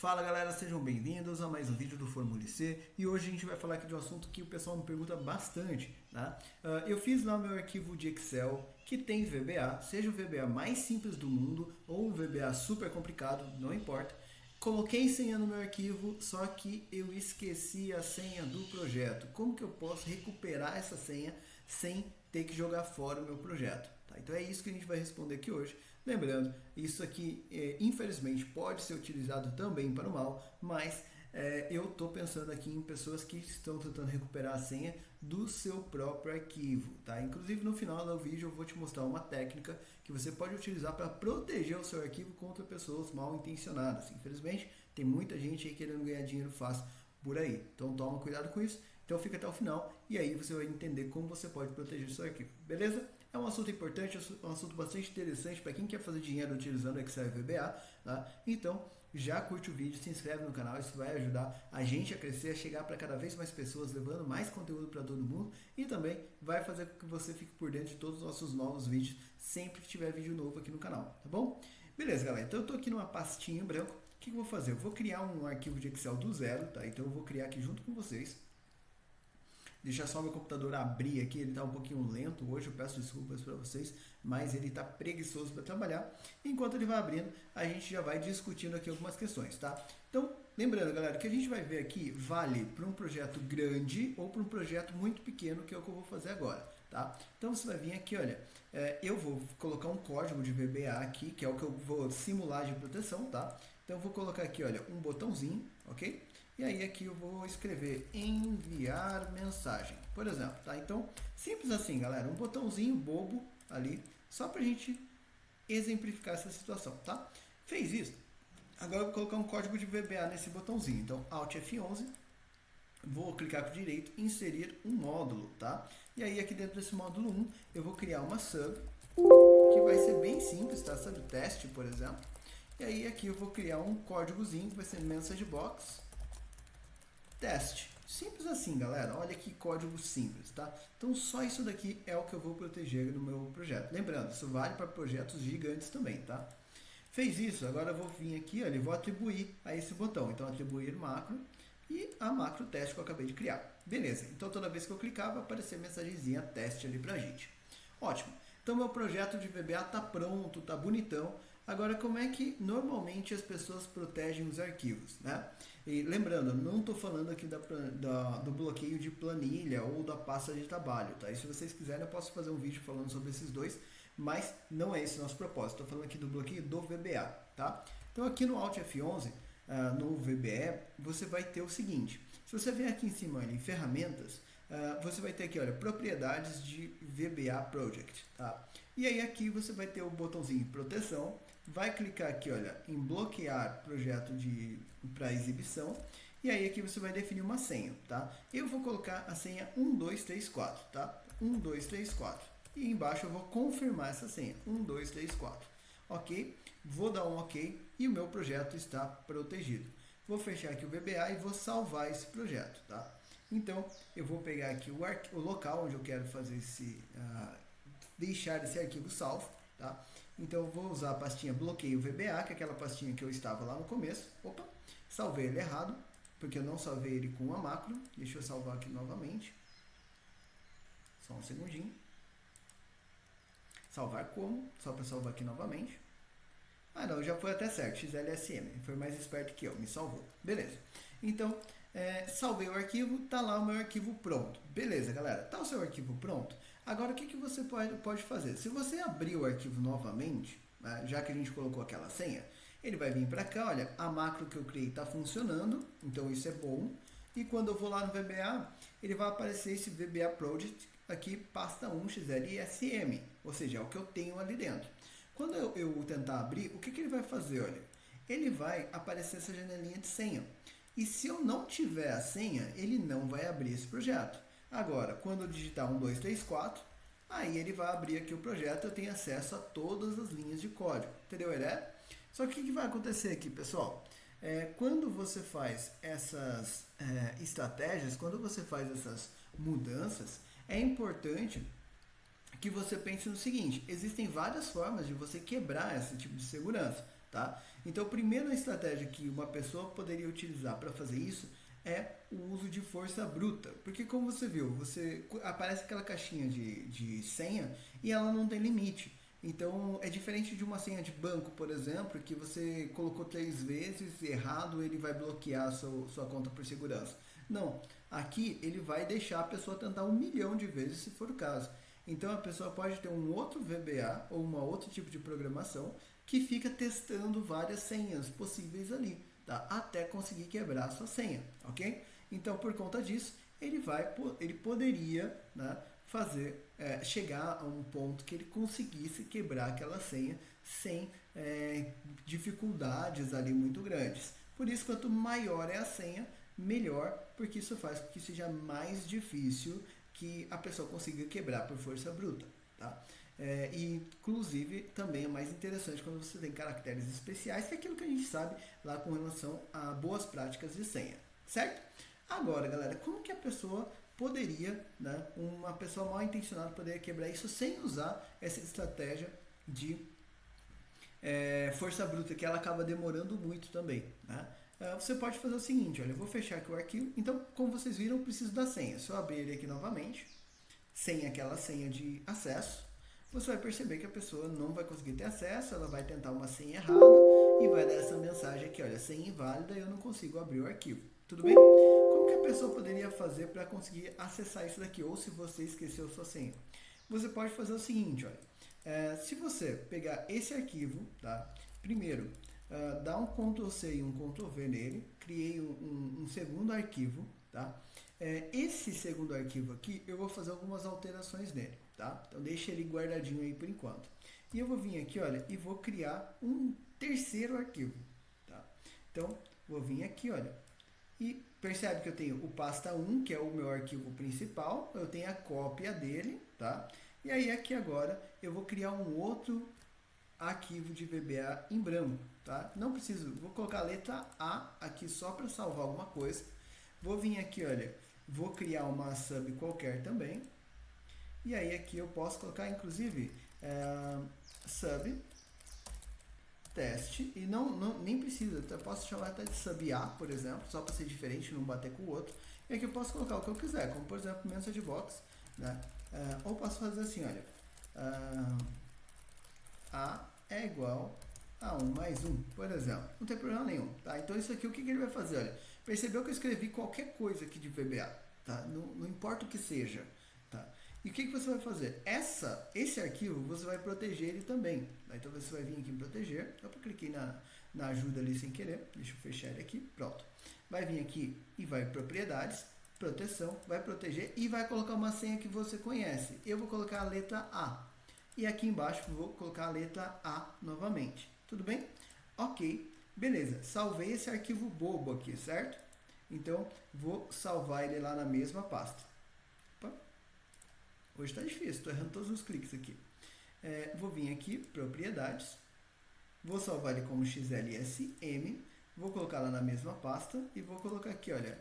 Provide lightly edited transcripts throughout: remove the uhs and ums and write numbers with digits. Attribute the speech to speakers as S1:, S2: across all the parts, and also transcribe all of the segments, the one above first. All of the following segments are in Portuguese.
S1: Fala galera, sejam bem-vindos a mais um vídeo do Formule C e hoje a gente vai falar aqui de um assunto que o pessoal me pergunta bastante, tá? Eu fiz lá meu arquivo de Excel que tem VBA, seja o VBA mais simples do mundo ou um VBA super complicado, não importa. Coloquei senha no meu arquivo, só que eu esqueci a senha do projeto. Como que eu posso recuperar essa senha sem ter que jogar fora o meu projeto? Tá? Então é isso que a gente vai responder aqui hoje. Lembrando, isso aqui infelizmente pode ser utilizado também para o mal, mas eu estou pensando aqui em pessoas que estão tentando recuperar a senha do seu próprio arquivo, tá? Inclusive no final do vídeo eu vou te mostrar uma técnica que você pode utilizar para proteger o seu arquivo contra pessoas mal intencionadas. Infelizmente tem muita gente aí querendo ganhar dinheiro fácil por aí, então toma cuidado com isso. Então fica até o final e aí você vai entender como você pode proteger o seu arquivo, beleza? É um assunto importante, um assunto bastante interessante para quem quer fazer dinheiro utilizando Excel e VBA, tá? Então já curte o vídeo, se inscreve no canal, isso vai ajudar a gente a crescer, a chegar para cada vez mais pessoas, levando mais conteúdo para todo mundo e também vai fazer com que você fique por dentro de todos os nossos novos vídeos sempre que tiver vídeo novo aqui no canal, tá bom? Beleza, galera, então eu estou aqui numa pastinha em branco. O que eu vou fazer? Eu vou criar um arquivo de Excel do zero, tá? Então eu vou criar aqui junto com vocês. Deixa só meu computador abrir aqui, ele está um pouquinho lento hoje, eu peço desculpas para vocês, mas ele está preguiçoso para trabalhar. Enquanto ele vai abrindo, a gente já vai discutindo aqui algumas questões, tá? Então, lembrando, galera, que a gente vai ver aqui vale para um projeto grande ou para um projeto muito pequeno, que é o que eu vou fazer agora, tá? Então, você vai vir aqui, olha, eu vou colocar um código de VBA aqui, que é o que eu vou simular de proteção, tá? Então, eu vou colocar aqui, olha, um botãozinho, ok? E aí aqui eu vou escrever enviar mensagem, por exemplo, tá? Então, simples assim, galera, um botãozinho bobo ali, só pra gente exemplificar essa situação, tá? Fez isso, agora eu vou colocar um código de VBA nesse botãozinho, então Alt F11, vou clicar com o direito, inserir um módulo, tá? E aí aqui dentro desse módulo 1, eu vou criar uma sub, que vai ser bem simples, tá? Sub teste, por exemplo. E aí aqui eu vou criar um códigozinho que vai ser message box, teste. Simples assim, galera. Olha que código simples, tá? Então, só isso daqui é o que eu vou proteger no meu projeto. Lembrando, isso vale para projetos gigantes também, tá? Fez isso, agora eu vou vir aqui, olha, e vou atribuir a esse botão. Então, atribuir macro e a macro teste que eu acabei de criar. Beleza. Então, toda vez que eu clicar, vai aparecer a mensagenzinha teste ali pra gente. Ótimo. Então, meu projeto de VBA tá pronto, tá bonitão. Agora, como é que normalmente as pessoas protegem os arquivos, né? E lembrando, não estou falando aqui do bloqueio de planilha ou da pasta de trabalho, tá? E se vocês quiserem, eu posso fazer um vídeo falando sobre esses dois, mas não é esse o nosso propósito. Estou falando aqui do bloqueio do VBA, tá? Então, aqui no Alt F11, no VBE, você vai ter o seguinte. Se você vier aqui em cima, em ferramentas, você vai ter aqui, olha, propriedades de VBA Project, tá? E aí aqui você vai ter o botãozinho proteção, vai clicar aqui, olha, em bloquear projeto para exibição, e aí aqui você vai definir uma senha, tá? Eu vou colocar a senha 1234, tá? 1234. E embaixo eu vou confirmar essa senha, 1234. Ok? Vou dar um ok e o meu projeto está protegido. Vou fechar aqui o VBA e vou salvar esse projeto, tá? Então, eu vou pegar aqui o local onde eu quero fazer deixar esse arquivo salvo, tá? Então, eu vou usar a pastinha bloqueio VBA, que é aquela pastinha que eu estava lá no começo. Opa, salvei ele errado, porque eu não salvei ele com uma macro. Deixa eu salvar aqui novamente. Só um segundinho. Salvar como? Só para salvar aqui novamente. Ah, não, já foi até certo, XLSM. Foi mais esperto que eu, me salvou. Beleza. Então, salvei o arquivo, tá lá o meu arquivo pronto. Beleza, galera, tá o seu arquivo pronto? Agora, o que você pode fazer? Se você abrir o arquivo novamente, né, já que a gente colocou aquela senha, ele vai vir para cá, olha, a macro que eu criei está funcionando, então isso é bom. E quando eu vou lá no VBA, ele vai aparecer esse VBA Project aqui, pasta 1 XLSM, ou seja, é o que eu tenho ali dentro. Quando eu tentar abrir, o que ele vai fazer? Olha, ele vai aparecer essa janelinha de senha. E se eu não tiver a senha, ele não vai abrir esse projeto. Agora, quando eu digitar 1234, aí ele vai abrir aqui o projeto, eu tenho acesso a todas as linhas de código. Entendeu, Heré? Só que o que vai acontecer aqui, pessoal? Quando você faz essas estratégias, quando você faz essas mudanças, é importante que você pense no seguinte: existem várias formas de você quebrar esse tipo de segurança, tá? Então, a primeira estratégia que uma pessoa poderia utilizar para fazer isso é o uso de força bruta. Porque como você viu, aparece aquela caixinha de senha e ela não tem limite. Então é diferente de uma senha de banco, por exemplo, que você colocou 3 vezes errado, ele vai bloquear a sua conta por segurança. Não, aqui ele vai deixar a pessoa tentar 1 milhão de vezes se for o caso. Então a pessoa pode ter um outro VBA ou um outro tipo de programação que fica testando várias senhas possíveis ali, tá? Até conseguir quebrar a sua senha, ok? Então por conta disso ele poderia, né, chegar a um ponto que ele conseguisse quebrar aquela senha sem dificuldades ali muito grandes. Por isso, quanto maior é a senha, melhor, porque isso faz com que seja mais difícil que a pessoa consiga quebrar por força bruta, tá? E, inclusive, também é mais interessante quando você tem caracteres especiais, que é aquilo que a gente sabe lá com relação a boas práticas de senha, certo? Agora, galera, como que a pessoa poderia, né, uma pessoa mal intencionada poderia quebrar isso sem usar essa estratégia de força bruta, que ela acaba demorando muito também, né? Você pode fazer o seguinte, olha, eu vou fechar aqui o arquivo. Então, como vocês viram, eu preciso da senha. Se eu abrir ele aqui novamente, sem aquela senha de acesso, você vai perceber que a pessoa não vai conseguir ter acesso, ela vai tentar uma senha errada e vai dar essa mensagem aqui, olha, senha inválida e eu não consigo abrir o arquivo. Tudo bem? Como que a pessoa poderia fazer para conseguir acessar isso daqui? Ou se você esqueceu sua senha? Você pode fazer o seguinte, olha, se você pegar esse arquivo, tá? Primeiro, dá um Ctrl+C e um Ctrl+V nele, criei um segundo arquivo, tá? Esse segundo arquivo aqui, eu vou fazer algumas alterações nele, tá? Então deixa ele guardadinho aí por enquanto. E eu vou vir aqui, olha, e vou criar um terceiro arquivo, tá? Então, vou vir aqui, olha, e percebe que eu tenho o pasta 1, que é o meu arquivo principal, eu tenho a cópia dele, tá? E aí aqui agora eu vou criar um outro arquivo de VBA em branco, tá? Não preciso, vou colocar a letra A aqui só para salvar alguma coisa. Vou vir aqui, olha, vou criar uma sub qualquer também. E aí aqui eu posso colocar, inclusive, sub teste, e nem precisa, eu posso chamar até de sub A, por exemplo, só para ser diferente, não bater com o outro. E aqui eu posso colocar o que eu quiser, como por exemplo, message box, né? Ou posso fazer assim, olha, A é igual a 1 mais 1, por exemplo. Não tem problema nenhum, tá? Então isso aqui, o que ele vai fazer? Olha, percebeu que eu escrevi qualquer coisa aqui de VBA, tá? Não importa o que seja, tá? E o que você vai fazer? Esse arquivo, você vai proteger ele também, tá? Então você vai vir aqui em proteger. Eu cliquei na ajuda ali sem querer. Deixa eu fechar ele aqui. Pronto. Vai vir aqui e vai em propriedades, proteção, vai proteger e vai colocar uma senha que você conhece. Eu vou colocar a letra A. E aqui embaixo vou colocar a letra A novamente. Tudo bem? Ok. Beleza. Salvei esse arquivo bobo aqui, certo? Então, vou salvar ele lá na mesma pasta. Opa. Hoje está difícil, estou errando todos os cliques aqui. Vou vir aqui, propriedades. Vou salvar ele como XLSM. Vou colocar lá na mesma pasta. E vou colocar aqui, olha,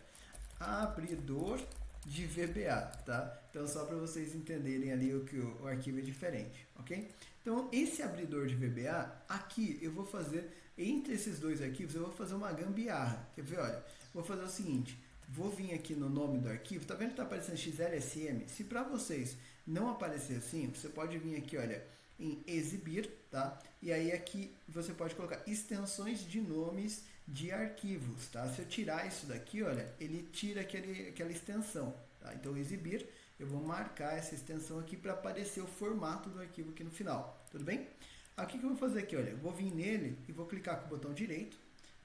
S1: abridor de VBA, tá? Então, só para vocês entenderem ali que o arquivo é diferente, ok? Então, esse abridor de VBA, aqui eu vou fazer, entre esses dois arquivos, eu vou fazer uma gambiarra. Quer ver? Olha, vou fazer o seguinte, vou vir aqui no nome do arquivo, tá vendo que tá aparecendo XLSM? Se para vocês não aparecer assim, você pode vir aqui, olha, em exibir, tá? E aí aqui você pode colocar extensões de nomes de arquivos, tá? Se eu tirar isso daqui, olha, ele tira aquela extensão, tá? Então, exibir, eu vou marcar essa extensão aqui para aparecer o formato do arquivo aqui no final, tudo bem? Aqui que eu vou fazer aqui, olha, vou vir nele e vou clicar com o botão direito,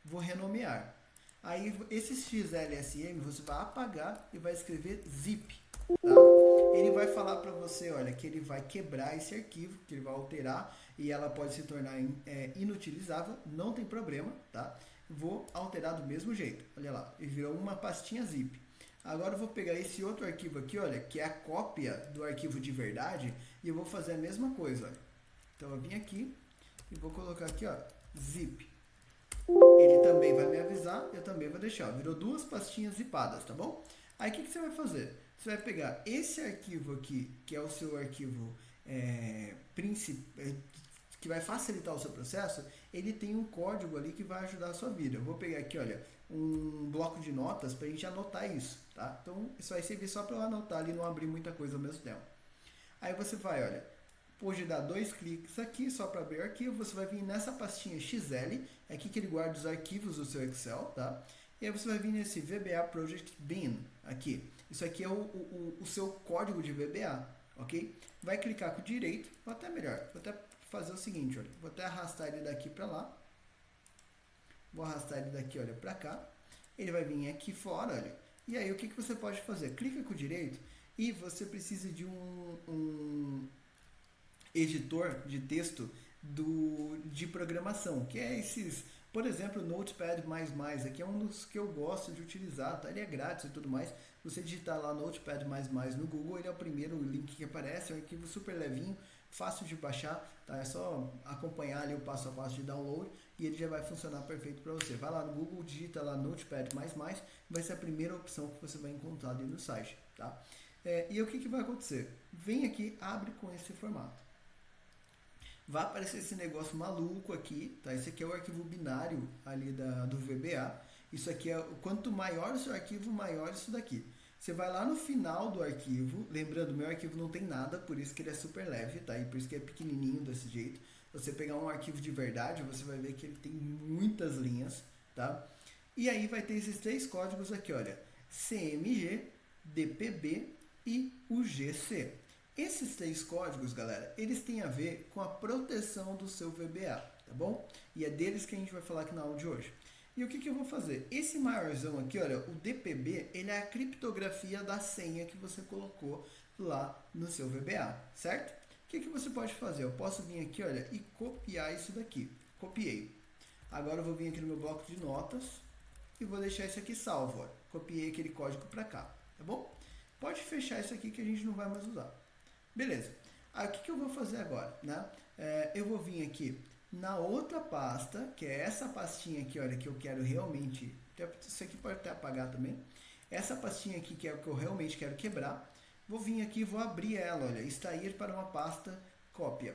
S1: vou renomear. Aí, esse XLSM você vai apagar e vai escrever zip, tá? Ele vai falar para você, olha, que ele vai quebrar esse arquivo, que ele vai alterar e ela pode se tornar inutilizável, não tem problema, tá? Vou alterar do mesmo jeito, olha lá, ele virou uma pastinha zip. Agora eu vou pegar esse outro arquivo aqui, olha, que é a cópia do arquivo de verdade, e eu vou fazer a mesma coisa, olha. Então eu vim aqui e vou colocar aqui, ó, zip. Ele também vai me avisar, eu também vou deixar, virou duas pastinhas zipadas, tá bom? Aí o que você vai fazer? Você vai pegar esse arquivo aqui, que é o seu arquivo que vai facilitar o seu processo, ele tem um código ali que vai ajudar a sua vida. Eu vou pegar aqui, olha, um bloco de notas para a gente anotar isso, tá? Então, isso vai servir só para eu anotar ali e não abrir muita coisa ao mesmo tempo. Aí você vai, olha, pode dar 2 cliques aqui só para abrir o arquivo, você vai vir nessa pastinha XL, é aqui que ele guarda os arquivos do seu Excel, tá? E aí você vai vir nesse VBA Project Bin aqui. Isso aqui é o seu código de VBA, ok? Vai clicar com o direito, ou até melhor, vou até fazer o seguinte, olha, vou até arrastar ele daqui para lá. Vou arrastar ele daqui, olha, para cá. Ele vai vir aqui fora, olha. E aí o que você pode fazer? Clica com o direito e você precisa de um editor de texto de programação, que é esses, por exemplo, o Notepad++, aqui é um dos que eu gosto de utilizar, tá? Ele é grátis e tudo mais. Você digitar lá Notepad++ no Google, ele é o primeiro link que aparece, é um arquivo super levinho, fácil de baixar, tá? É só acompanhar ali o passo a passo de download e ele já vai funcionar perfeito para você. Vai lá no Google, digita lá Notepad++, vai ser a primeira opção que você vai encontrar ali no site, tá? E o que vai acontecer? Vem aqui, abre com esse formato. Vai aparecer esse negócio maluco aqui, tá? Esse aqui é o arquivo binário ali do VBA. Isso aqui é, quanto maior o seu arquivo, maior isso daqui. Você vai lá no final do arquivo, lembrando, meu arquivo não tem nada, por isso que ele é super leve, tá? E por isso que é pequenininho desse jeito. Você pegar um arquivo de verdade, você vai ver que ele tem muitas linhas, tá? E aí vai ter esses 3 códigos aqui, olha, CMG, DPB e UGC. Esses 3 códigos, galera, eles têm a ver com a proteção do seu VBA, tá bom? E é deles que a gente vai falar aqui na aula de hoje. E o que eu vou fazer? Esse maiorzão aqui, olha, o DPB, ele é a criptografia da senha que você colocou lá no seu VBA, certo? O que você pode fazer? Eu posso vir aqui, olha, e copiar isso daqui. Copiei. Agora eu vou vir aqui no meu bloco de notas e vou deixar isso aqui salvo, olha. Copiei aquele código para cá, tá bom? Pode fechar isso aqui que a gente não vai mais usar. Beleza. Aí o que eu vou fazer agora, né? Eu vou vir aqui na outra pasta, que é essa pastinha aqui, olha, que eu quero realmente... Isso aqui pode até apagar também. Essa pastinha aqui que é o que eu realmente quero quebrar. Vou vir aqui e vou abrir ela, olha, extrair para uma pasta cópia.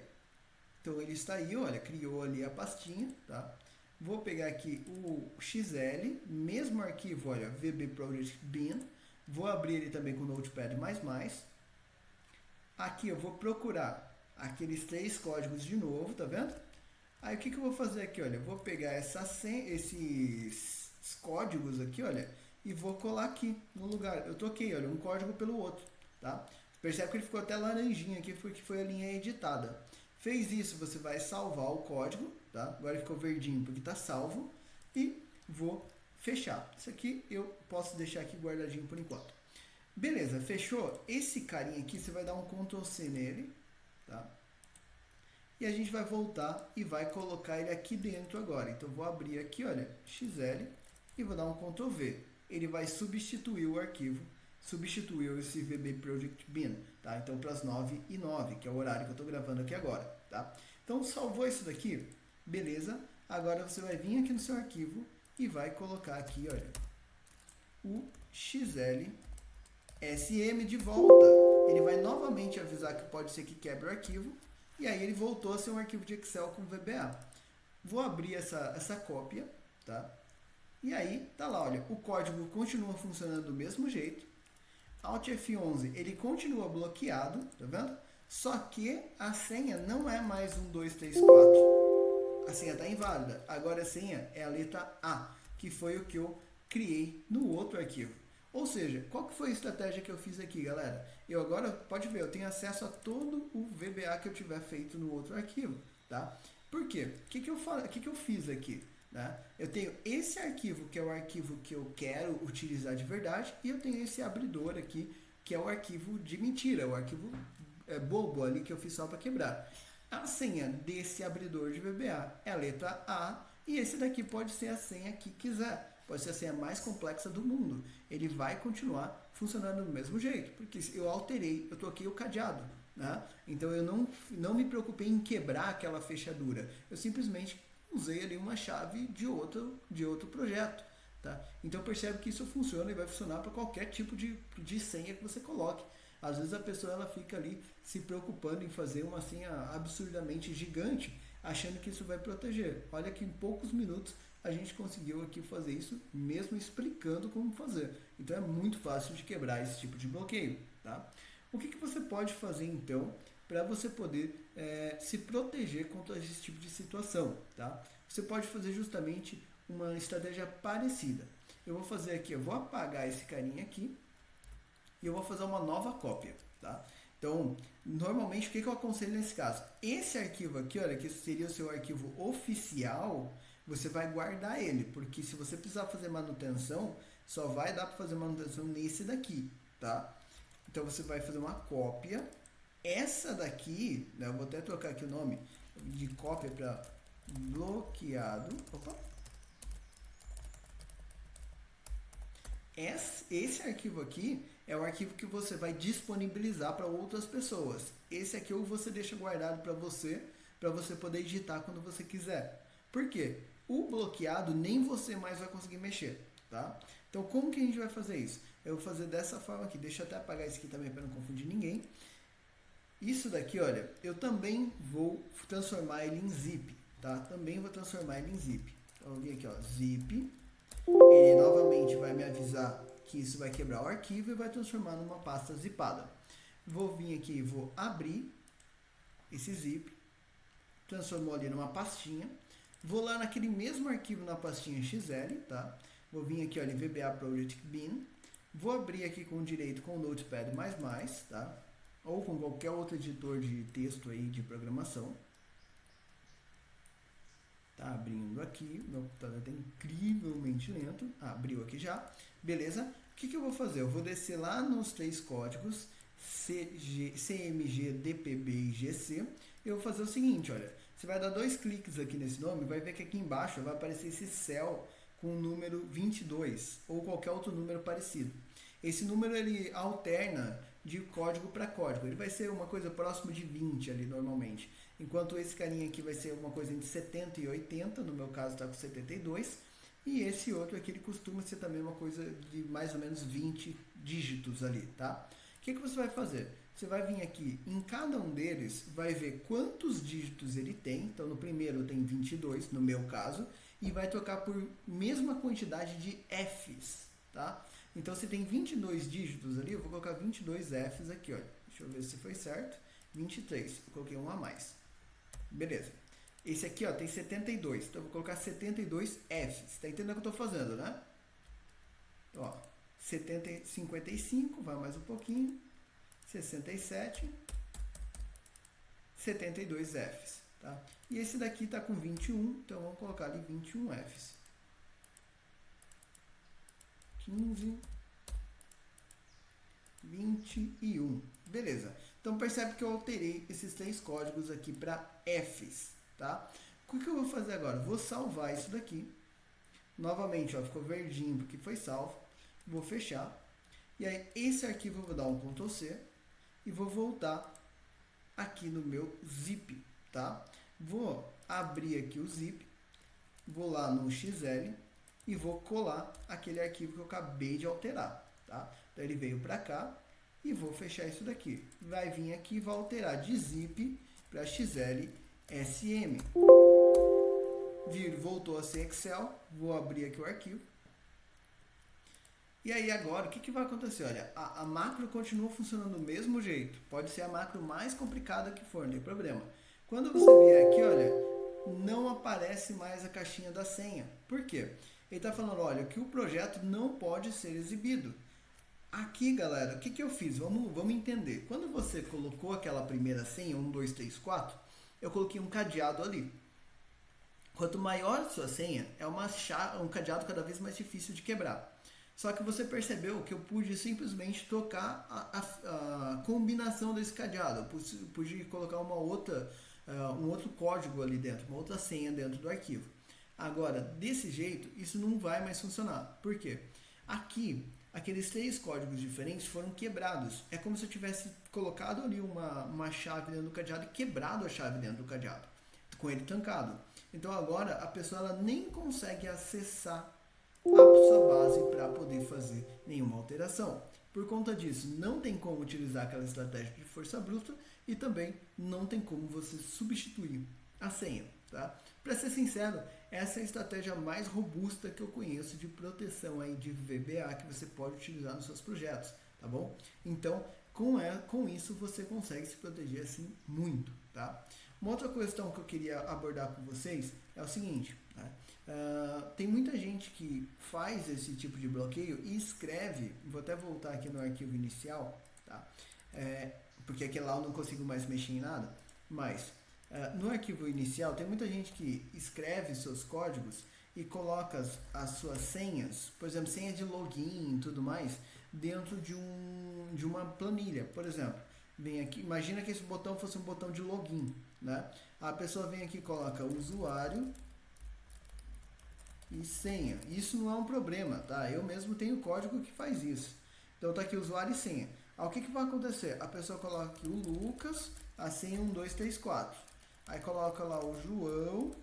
S1: Então ele extraiu, olha, criou ali a pastinha, tá? Vou pegar aqui o XL, mesmo arquivo, olha, VB Project Bin. Vou abrir ele também com o Notepad++. Aqui eu vou procurar aqueles 3 códigos de novo, tá vendo? Aí o que eu vou fazer aqui, olha, eu vou pegar esses códigos aqui, olha, e vou colar aqui no lugar. Eu troquei, olha, um código pelo outro, tá? Percebe que ele ficou até laranjinha aqui, que foi a linha editada. Fez isso, você vai salvar o código, tá? Agora ele ficou verdinho porque está salvo e vou fechar. Isso aqui eu posso deixar aqui guardadinho por enquanto. Beleza, fechou? Esse carinha aqui, você vai dar um Ctrl C nele, tá? E a gente vai voltar e vai colocar ele aqui dentro agora. Então, vou abrir aqui, olha, XL, e vou dar um Ctrl V. Ele vai substituir o arquivo, substituiu esse VB Project Bin, tá? Então, para as 9h09, que é o horário que eu estou gravando aqui agora, tá? Então, salvou isso daqui, beleza? Agora, você vai vir aqui no seu arquivo e vai colocar aqui, olha, o XL SM de volta. Ele vai novamente avisar que pode ser que quebre o arquivo. E aí ele voltou a ser um arquivo de Excel com VBA. Vou abrir essa cópia, tá? E aí, tá lá, olha, o código continua funcionando do mesmo jeito. Alt F11, ele continua bloqueado, tá vendo? Só que a senha não é mais 1, 2, 3, 4. A senha está inválida. Agora a senha é a letra A, que foi o que eu criei no outro arquivo. Ou seja, qual que foi a estratégia que eu fiz aqui, galera? Eu agora, pode ver, eu tenho acesso a todo o VBA que eu tiver feito no outro arquivo, tá? Por quê? O que eu fiz aqui? Né? Eu tenho esse arquivo, que é o arquivo que eu quero utilizar de verdade, e eu tenho esse abridor aqui, que é o arquivo de mentira, o arquivo bobo ali que eu fiz só para quebrar. A senha desse abridor de VBA é a letra A, e esse daqui pode ser a senha que quiser. Pode ser a senha mais complexa do mundo. Ele vai continuar funcionando do mesmo jeito, porque eu alterei, eu troquei o cadeado, né? Então eu não me preocupei em quebrar aquela fechadura. Eu simplesmente usei ali uma chave de outro projeto, tá? Então percebe que isso funciona e vai funcionar para qualquer tipo de senha que você coloque. Às vezes a pessoa ela fica ali se preocupando em fazer uma senha absurdamente gigante. achando que isso vai proteger. Olha que em poucos minutos a gente conseguiu aqui fazer isso, mesmo explicando como fazer. Então é muito fácil de quebrar esse tipo de bloqueio, tá? O que você pode fazer então para você poder se proteger contra esse tipo de situação, tá? Você pode fazer justamente uma estratégia parecida. Eu vou fazer aqui, eu vou apagar esse carinha aqui e eu vou fazer uma nova cópia, tá? Então, normalmente, o que eu aconselho nesse caso? Esse arquivo aqui, olha, que seria o seu arquivo oficial, você vai guardar ele, porque se você precisar fazer manutenção, só vai dar para fazer manutenção nesse daqui, tá? Então, você vai fazer uma cópia. Essa daqui, né, eu vou até trocar aqui o nome de cópia para bloqueado. Opa! Esse arquivo aqui é o arquivo que você vai disponibilizar para outras pessoas. Esse aqui você deixa guardado para você poder editar quando você quiser. Por quê? O bloqueado nem você mais vai conseguir mexer, tá? Então, como que a gente vai fazer isso? Eu vou fazer dessa forma aqui. Deixa eu até apagar isso aqui também para não confundir ninguém. Isso daqui, olha, eu também vou transformar ele em zip, tá? Também vou transformar ele em zip. Então, eu vou vir aqui, ó, zip. Ele novamente vai me avisar que isso vai quebrar o arquivo e vai transformar numa pasta zipada. Vou vir aqui e vou abrir esse zip, transformou ali numa pastinha. Vou lá naquele mesmo arquivo na pastinha XL, tá? Vou vir aqui, olha, VBA Project Bin. Vou abrir aqui com direito com o Notepad++, tá? Ou com qualquer outro editor de texto aí de programação. Tá abrindo aqui, meu computador está incrivelmente lento. Abriu aqui já. Beleza? O que eu vou fazer? Eu vou descer lá nos 3 códigos CMG, DPB e GC. Eu vou fazer o seguinte, olha. Você vai dar 2 cliques aqui nesse nome, vai ver que aqui embaixo vai aparecer esse cell com o número 22 ou qualquer outro número parecido. Esse número ele alterna de código para código. Ele vai ser uma coisa próxima de 20 ali normalmente. Enquanto esse carinha aqui vai ser uma coisa entre 70 e 80, no meu caso está com 72. E esse outro aqui ele costuma ser também uma coisa de mais ou menos 20 dígitos ali, tá? O que você vai fazer? Você vai vir aqui, em cada um deles, vai ver quantos dígitos ele tem. Então, no primeiro tem 22, no meu caso, e vai trocar por mesma quantidade de Fs, tá? Então, se tem 22 dígitos ali, eu vou colocar 22 Fs aqui, olha. Deixa eu ver se foi certo. 23, eu coloquei um a mais. Beleza. Esse aqui, ó, tem 72, então eu vou colocar 72 Fs. Tá entendendo o que eu estou fazendo, né? Ó, 55, vai mais um pouquinho. 67, 72 Fs, tá? E esse daqui está com 21, então vamos colocar ali 21 Fs. 15, 21. Beleza. Então percebe que eu alterei esses 3 códigos aqui para Fs, tá? O que eu vou fazer agora? Vou salvar isso daqui. Novamente, ó, ficou verdinho porque foi salvo. Vou fechar. E aí esse arquivo eu vou dar um Ctrl C e vou voltar aqui no meu zip, tá? Vou abrir aqui o zip, vou lá no XL e vou colar aquele arquivo que eu acabei de alterar, tá? Então ele veio para cá e vou fechar isso daqui. Vai vir aqui e vai alterar de zip para XL SM. Voltou a ser Excel, vou abrir aqui o arquivo. E aí agora, o que vai acontecer? Olha, a macro continua funcionando do mesmo jeito. Pode ser a macro mais complicada que for, não tem problema. Quando você vier aqui, olha, não aparece mais a caixinha da senha. Por quê? Ele está falando, olha, que o projeto não pode ser exibido. Aqui, galera, o que eu fiz? Vamos entender. Quando você colocou aquela primeira senha, 1, 2, 3, 4, eu coloquei um cadeado ali. Quanto maior a sua senha, é um cadeado cada vez mais difícil de quebrar. Só que você percebeu que eu pude simplesmente trocar a combinação desse cadeado. Eu pude colocar um outro código ali dentro, uma outra senha dentro do arquivo. Agora, desse jeito, isso não vai mais funcionar. Por quê? Aqui, aqueles 3 códigos diferentes foram quebrados. É como se eu tivesse colocado ali uma chave dentro do cadeado e quebrado a chave dentro do cadeado, com ele trancado. Então agora a pessoa ela nem consegue acessar a sua base para poder fazer nenhuma alteração. Por conta disso, não tem como utilizar aquela estratégia de força bruta e também não tem como você substituir a senha, tá? Para ser sincero, essa é a estratégia mais robusta que eu conheço de proteção aí de VBA que você pode utilizar nos seus projetos, tá bom? Então, com isso você consegue se proteger assim muito, tá? Uma outra questão que eu queria abordar com vocês é o seguinte, tá? Tem muita gente que faz esse tipo de bloqueio e escreve, vou até voltar aqui no arquivo inicial, tá? Porque aqui lá eu não consigo mais mexer em nada, mas no arquivo inicial tem muita gente que escreve seus códigos e coloca as suas senhas, por exemplo, senha de login e tudo mais, dentro de uma planilha. Por exemplo, vem aqui, imagina que esse botão fosse um botão de login, né? A pessoa vem aqui e coloca usuário e senha. Isso não é um problema, tá? Eu mesmo tenho código que faz isso. Então tá aqui usuário e senha. O que vai acontecer? A pessoa coloca aqui o Lucas, a senha 1, 2, 3, 4. Aí coloca lá o João,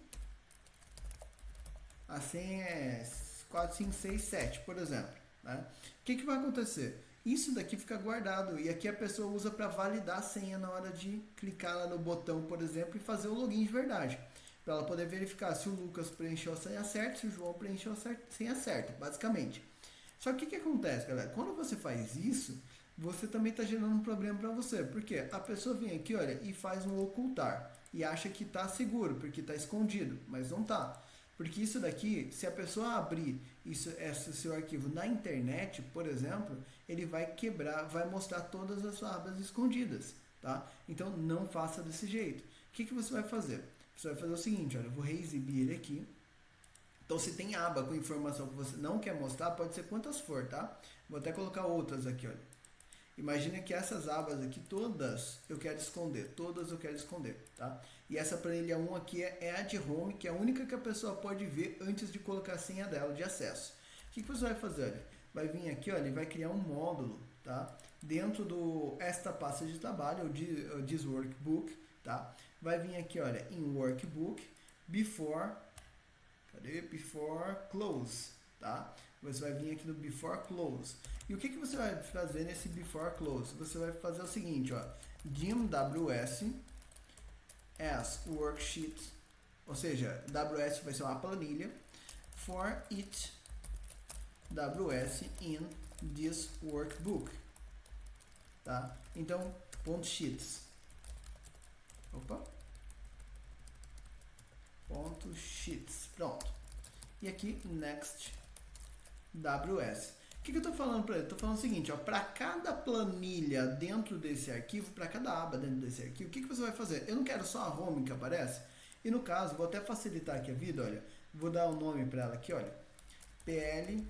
S1: a senha é 4, 5, 6, 7, por exemplo, né? O que vai acontecer? Isso daqui fica guardado e aqui a pessoa usa para validar a senha na hora de clicar lá no botão, por exemplo, e fazer o login de verdade. Para ela poder verificar se o Lucas preencheu a senha certa, se o João preencheu a senha certa, basicamente. Só que o que acontece, galera? Quando você faz isso, você também está gerando um problema para você. Porque a pessoa vem aqui, olha, e faz um ocultar. E acha que está seguro, porque está escondido. Mas não está. Porque isso daqui, se a pessoa abrir esse seu arquivo na internet, por exemplo, ele vai quebrar, vai mostrar todas as suas abas escondidas. Tá? Então não faça desse jeito. O que você vai fazer? Você vai fazer o seguinte, olha, eu vou reexibir ele aqui. Então, se tem aba com informação que você não quer mostrar, pode ser quantas for, tá? Vou até colocar outras aqui, olha. Imagina que essas abas aqui, todas eu quero esconder, tá? E essa planilha 1 aqui é a de home, que é a única que a pessoa pode ver antes de colocar a senha dela de acesso. O que você vai fazer, olha? Vai vir aqui, olha, e vai criar um módulo, tá? Dentro do esta pasta de trabalho, ou this workbook, tá? Vai vir aqui, olha, em workbook, before close, tá? Você vai vir aqui no before close. E o que você vai fazer nesse before close? Você vai fazer o seguinte, ó, dim.ws as worksheet, ou seja, WS vai ser uma planilha, for each WS in this workbook, tá? Então, ponto .sheets. Opa. Ponto .sheets. Pronto. E aqui, next WS. O que eu estou falando para ele? Estou falando o seguinte, para cada planilha dentro desse arquivo, para cada aba dentro desse arquivo, o que você vai fazer? Eu não quero só a home que aparece. E no caso, vou até facilitar aqui a vida, olha. Vou dar um nome para ela aqui, olha. PL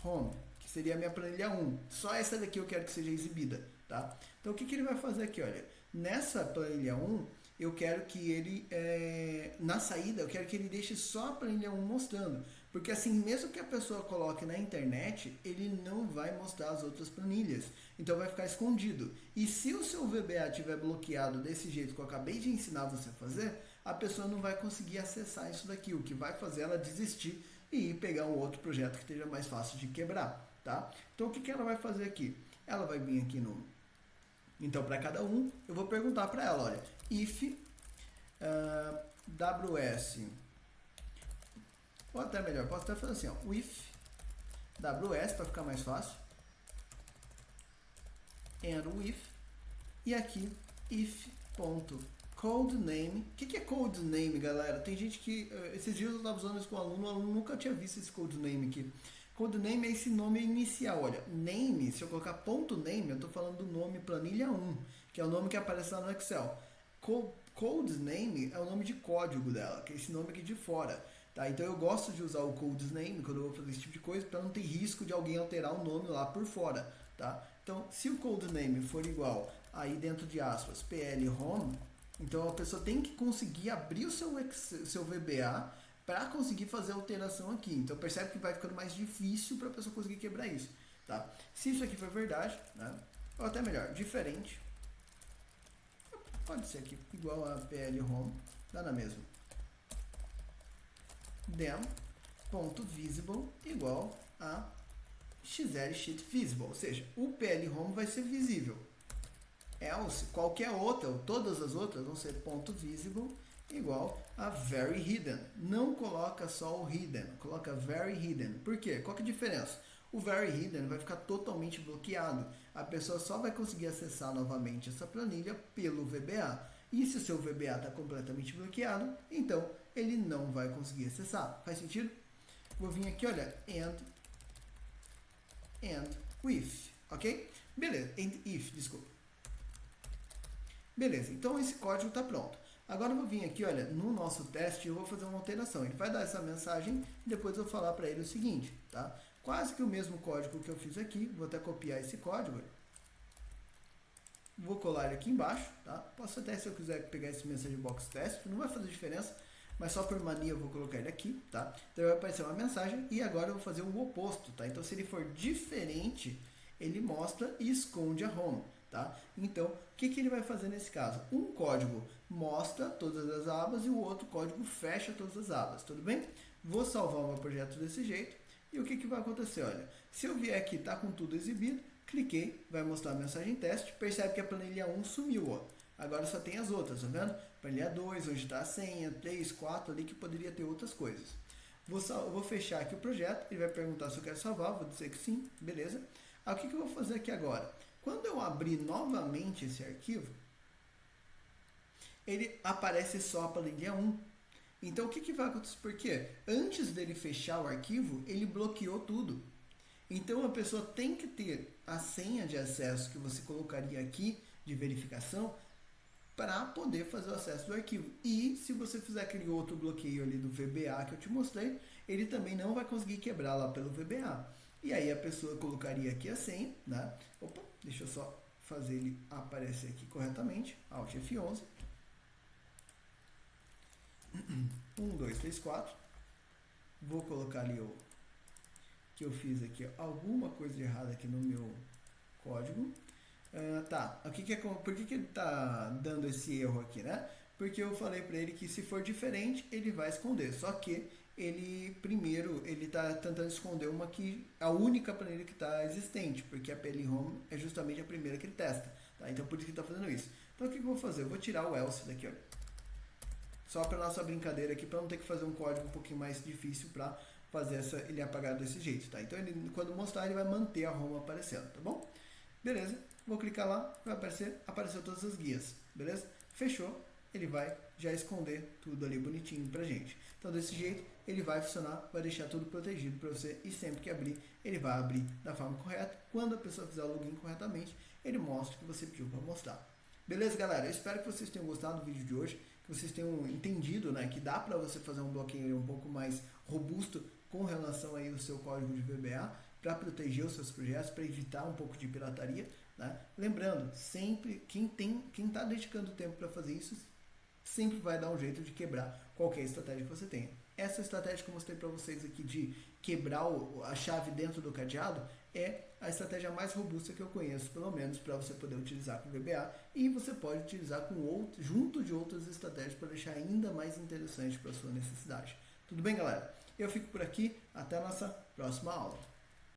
S1: Home, que seria a minha planilha 1. Só essa daqui eu quero que seja exibida, tá? Então o que ele vai fazer aqui, olha. Nessa planilha 1, eu quero que ele, na saída, eu quero que ele deixe só a planilha 1 mostrando. Porque assim, mesmo que a pessoa coloque na internet, ele não vai mostrar as outras planilhas. Então vai ficar escondido. E se o seu VBA estiver bloqueado desse jeito que eu acabei de ensinar você a fazer, a pessoa não vai conseguir acessar isso daqui. O que vai fazer ela desistir e ir pegar um outro projeto que esteja mais fácil de quebrar, tá? Então o que ela vai fazer aqui? Ela vai vir aqui no... Então para cada um, eu vou perguntar para ela, olha, if ws... Ou até melhor, posso até fazer assim, ó, with ws, para ficar mais fácil, and with, e aqui, if.codename. O que é codename, galera? Tem gente que, esses dias eu estava usando isso com o aluno nunca tinha visto esse codename aqui. Codename é esse nome inicial, olha, name, se eu colocar ponto .name, eu estou falando do nome planilha 1, que é o nome que aparece lá no Excel. Codename é o nome de código dela, que é esse nome aqui de fora. Tá, então eu gosto de usar o codename quando eu vou fazer esse tipo de coisa para não ter risco de alguém alterar o nome lá por fora, tá? Então, se o codename for igual aí dentro de aspas PL Home, então a pessoa tem que conseguir abrir o seu VBA para conseguir fazer a alteração aqui. Então percebe que vai ficando mais difícil para a pessoa conseguir quebrar isso, tá? Se isso aqui for verdade, né? Ou até melhor, diferente, pode ser aqui igual a PL Home, dá na mesma. Them.visible igual a XL sheet visible, ou seja, o PL Home vai ser visível. Else, qualquer outra, ou todas as outras vão ser .visible igual a very hidden. Não coloca só o hidden, coloca very hidden. Por quê? Qual que é a diferença? O very hidden vai ficar totalmente bloqueado. A pessoa só vai conseguir acessar novamente essa planilha pelo VBA. E se o seu VBA está completamente bloqueado, então ele não vai conseguir acessar. Faz sentido? Vou vir aqui, olha, and with, ok? Beleza, and if, desculpa. Beleza, então esse código está pronto. Agora eu vou vir aqui, olha, no nosso teste eu vou fazer uma alteração. Ele vai dar essa mensagem e depois eu vou falar para ele o seguinte, tá? Quase que o mesmo código que eu fiz aqui, vou até copiar esse código. Vou colar ele aqui embaixo, tá? Posso até, se eu quiser, pegar esse message box test, não vai fazer diferença, mas só por mania eu vou colocar ele aqui, tá? Então vai aparecer uma mensagem e agora eu vou fazer o oposto, tá? Então se ele for diferente, ele mostra e esconde a home, tá? Então, o que ele vai fazer nesse caso? Um código mostra todas as abas e o outro código fecha todas as abas, tudo bem? Vou salvar o meu projeto desse jeito e o que vai acontecer? Olha, se eu vier aqui, tá com tudo exibido, cliquei, vai mostrar a mensagem teste, percebe que a planilha 1 sumiu, ó. Agora só tem as outras, tá vendo? Planilha 2, onde está a senha, 3, 4 ali, que poderia ter outras coisas. Vou fechar aqui o projeto, ele vai perguntar se eu quero salvar, vou dizer que sim, beleza. Aí o que eu vou fazer aqui agora? Quando eu abrir novamente esse arquivo, ele aparece só a planilha 1. Então o que vai acontecer? Porque antes dele fechar o arquivo, ele bloqueou tudo. Então a pessoa tem que ter a senha de acesso que você colocaria aqui de verificação para poder fazer o acesso do arquivo. E se você fizer aquele outro bloqueio ali do VBA que eu te mostrei, ele também não vai conseguir quebrar lá pelo VBA. E aí a pessoa colocaria aqui a senha, né? Opa, deixa eu só fazer ele aparecer aqui corretamente. Alt F11. 1, 2, 3, 4. Vou colocar ali o que eu fiz aqui, alguma coisa de errada aqui no meu código. Tá, por que ele está dando esse erro aqui, né? Porque eu falei para ele que se for diferente, ele vai esconder. Só que ele está tentando esconder a única planilha que está existente, porque a PL Home é justamente a primeira que ele testa. Tá? Então por isso que ele está fazendo isso. Então o que eu vou fazer? Eu vou tirar o else daqui, ó. Só para nossa brincadeira aqui, para não ter que fazer um código um pouquinho mais difícil para fazer ele apagar desse jeito, tá? Então ele, quando mostrar, ele vai manter a home aparecendo, tá bom? Beleza, vou clicar lá, vai apareceu todas as guias, beleza? Fechou, ele vai já esconder tudo ali bonitinho pra gente. Então desse jeito ele vai funcionar, vai deixar tudo protegido para você e sempre que abrir, ele vai abrir da forma correta. Quando a pessoa fizer o login corretamente, ele mostra o que você pediu para mostrar. Beleza, galera? Eu espero que vocês tenham gostado do vídeo de hoje, que vocês tenham entendido, né, que dá para você fazer um bloqueio um pouco mais robusto com relação aí ao seu código de VBA para proteger os seus projetos, para evitar um pouco de pirataria, né? Lembrando, sempre quem está dedicando tempo para fazer isso sempre vai dar um jeito de quebrar qualquer estratégia que você tenha. Essa estratégia que eu mostrei para vocês aqui de quebrar a chave dentro do cadeado é a estratégia mais robusta que eu conheço, pelo menos para você poder utilizar com o VBA, e você pode utilizar junto de outras estratégias para deixar ainda mais interessante para a sua necessidade. Tudo bem, galera? Eu fico por aqui, até a nossa próxima aula.